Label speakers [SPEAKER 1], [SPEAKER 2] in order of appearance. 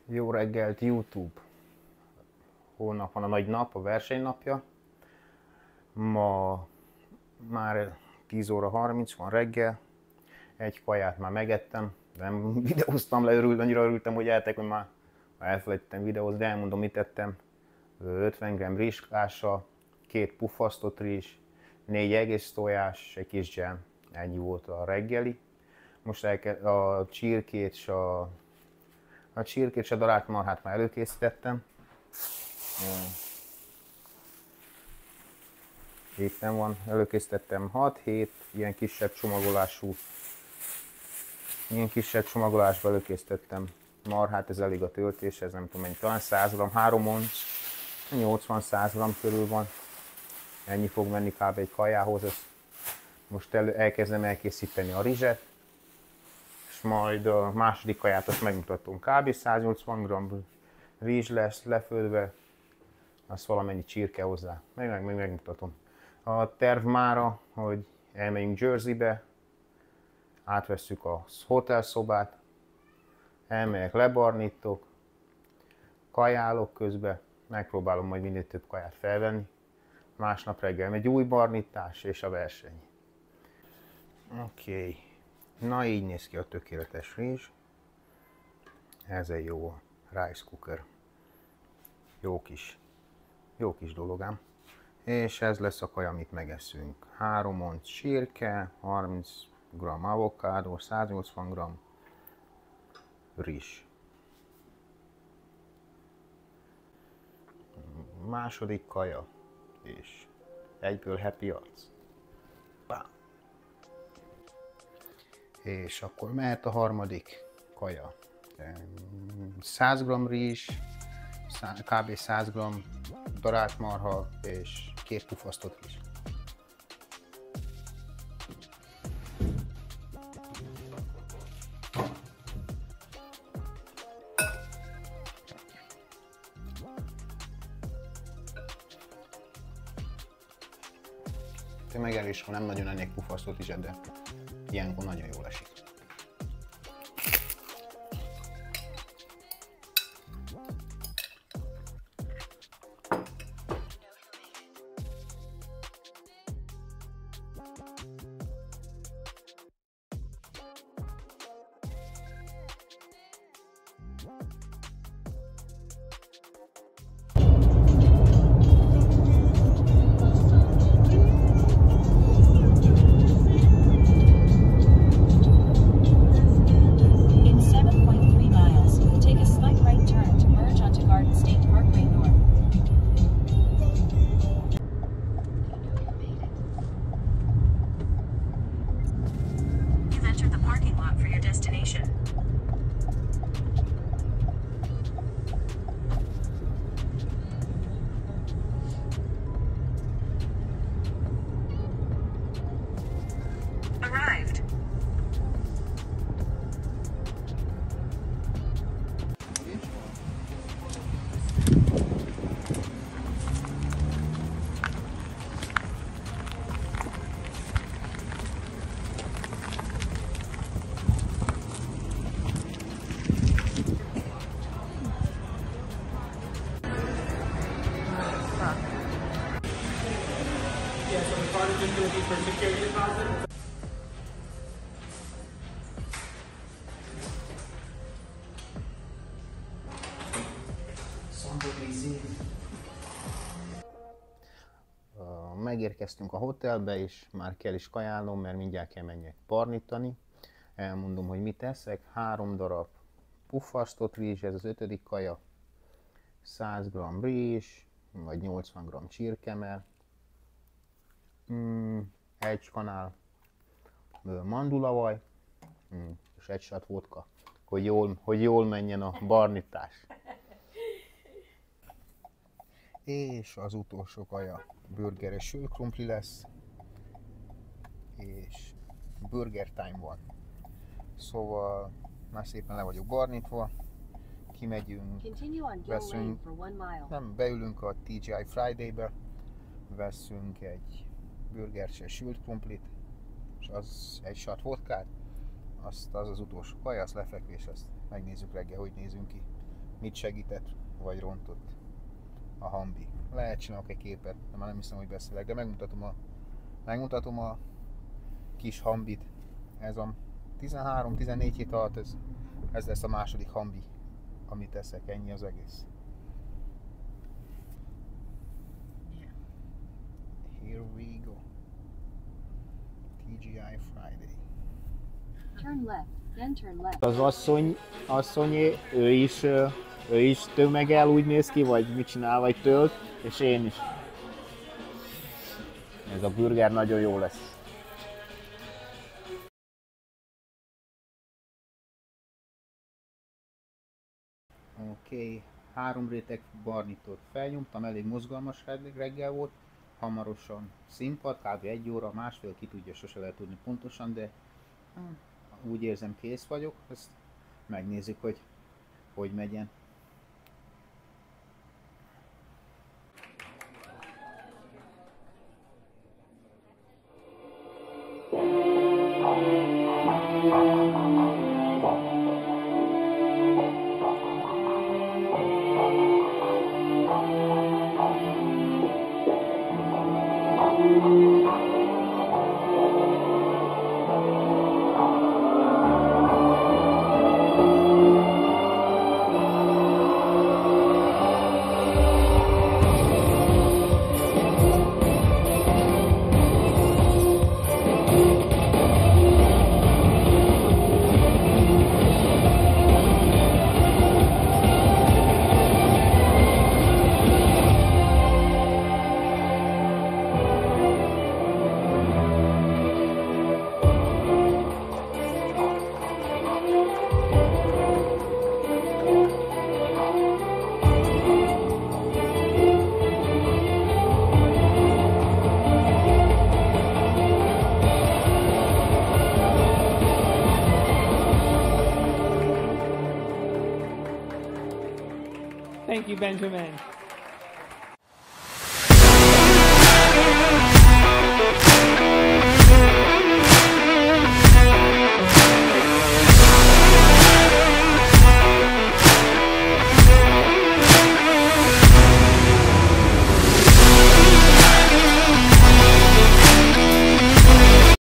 [SPEAKER 1] Jó reggelt YouTube! Holnap van a nagy nap, a versenynapja. Ma már 10 óra 30 van reggel. Egy kaját már megettem. Nem videóztam le, annyira örültem, hogy eltek, hogy már elfelejtettem videózni, de elmondom, mit tettem. 50 g rizskással, 2 puffasztott rizs, 4 egész tojás, egy kis dzsem. Ennyi volt a reggeli. Most a csirkét és a darált marhát már előkészítettem. Itt nem van, előkészítettem 6-7 ilyen kisebb csomagolásba előkészítettem marhát, ez elég a töltéshez, nem tudom mennyi, talán 100 g, 3 onc, 80-100 g körül van. Ennyi fog menni kb. Egy kajához. Most elkezdem elkészíteni a rizset, és majd a második kaját azt megmutatom. Kb. 180 g rizs lesz lefőzve, az valamennyi csirke hozzá. Megmutatom. A terv mára, hogy elmegyünk Jerseybe, átvesszük a hotelszobát, elmegyek, lebarnítok, kajálok közben, megpróbálom majd minél több kaját felvenni. Másnap reggel egy új barnítás és a verseny. Oké. Na így néz ki a tökéletes rizs. Ez egy jó rice cooker. Jó kis dolog ám. És ez lesz a kaja, amit megeszünk. 3 onc csirke, 30 g avokádó, 180 g rizs. Második kaja, és egyből happy arc. Bam. És akkor mehet a harmadik kaja. 100 g rizs, kb. 100 g darált marha és 2 puffasztott rizs. Megelés, ha nem nagyon ennék puffasztott rizset, de ilyenkor nagyon jól esik. Megérkeztünk a hotelbe, és már kell is kajálnom, mert mindjárt kell menjek barnítani. Elmondom, hogy mit eszek. 3 darab puffasztott rizs, ez az 5. kaja, 100 g rizs, vagy 80 g csirkemell, egy kanál mandulavaj, és egy sat vodka, hogy jól menjen a barnítás. És az utolsó kaja burgeres sült krumpli lesz, és burger time van. Szóval már szépen le vagyok barnítva, kimegyünk, beülünk a TGI Friday-be, veszünk egy burgercses sült krumplit, és az egy sat vodkát, az utolsó kaja, az lefekvés, azt megnézzük reggel, hogy nézünk ki. mit segített, vagy rontott a hambi. Lehet csinálok egy képet, de már nem hiszem, hogy beszélek, de megmutatom a kis hambit. Ez a 13-14 hét alatt ez lesz a második hambi, amit eszek, ennyi az egész. Here we go. TGI Friday.
[SPEAKER 2] Turn left, then turn left.
[SPEAKER 1] Az asszonyé, ő is tömegel, úgy néz ki, vagy mit csinál, vagy tölt, és én is. Ez a burger nagyon jó lesz. Oké, 3 réteg barnitót felnyomtam, elég mozgalmas reggel volt, hamarosan színpad, kb. 1 óra, másfél, ki tudja, sose lehet tudni pontosan, de úgy érzem, kész vagyok, ezt megnézzük, hogy megyen.
[SPEAKER 3] Thank you, Benjamin.